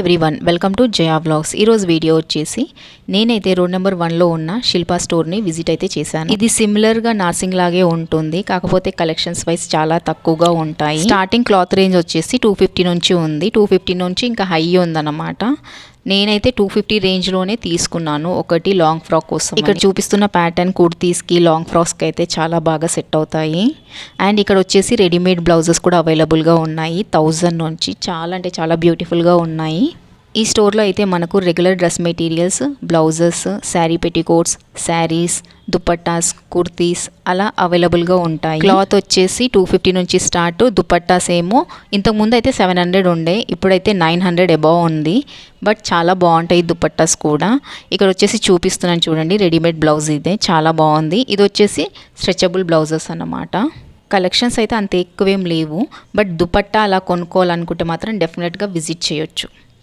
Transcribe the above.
Everyone welcome to Jaya vlogs. ఈరోజు video వచ్చేసి నేనైతే రోడ్ నెంబర్ 1లో ఉన్న శిల్పా స్టోర్ని విజిట్ అయితే చేశాను. ఇది సిమిలర్గా నార్సింగ్ లాగే ఉంటుంది, కాకపోతే కలెక్షన్స్ వైజ్ చాలా తక్కువగా ఉంటాయి. స్టార్టింగ్ క్లాత్ రేంజ్ వచ్చేసి 250 నుంచి ఉంది, 250 నుంచి ఇంకా హై ఉందన్నమాట. నేనైతే 250 రేంజ్లోనే తీసుకున్నాను ఒకటి లాంగ్ ఫ్రాక్ కోసం. ఇక్కడ చూపిస్తున్న ప్యాటర్న్ కుర్తీస్కి లాంగ్ ఫ్రాక్స్కి అయితే చాలా బాగా సెట్ అవుతాయి. అండ్ ఇక్కడ వచ్చేసి రెడీమేడ్ బ్లౌజెస్ కూడా అవైలబుల్గా ఉన్నాయి. 1000 నుంచి చాలా అంటే చాలా బ్యూటిఫుల్గా ఉన్నాయి. ఈ స్టోర్లో అయితే మనకు regular dress materials, blouses, sari petticoats, saris, dupattas, kurtis అలా అవైలబుల్గా ఉంటాయి. క్లాత్ వచ్చేసి 250 నుంచి స్టార్ట్. దుపట్టాస్ ఏమో ఇంతకుముందు అయితే 700 ఉండే, ఇప్పుడైతే 900 అబౌవ్ ఉంది. బట్ చాలా బాగుంటాయి దుపట్టాస్ కూడా. ఇక్కడ వచ్చేసి చూపిస్తున్నాను చూడండి, రెడీమేడ్ బ్లౌజ్ ఇదే చాలా బాగుంది. ఇది వచ్చేసి స్ట్రెచబుల్ బ్లౌజెస్ అన్నమాట. కలెక్షన్స్ అయితే అంత ఎక్కువేం లేవు, బట్ దుపట్టా అలా కొనుక్కోవాలనుకుంటే మాత్రం డెఫినెట్గా విజిట్ చేయొచ్చు.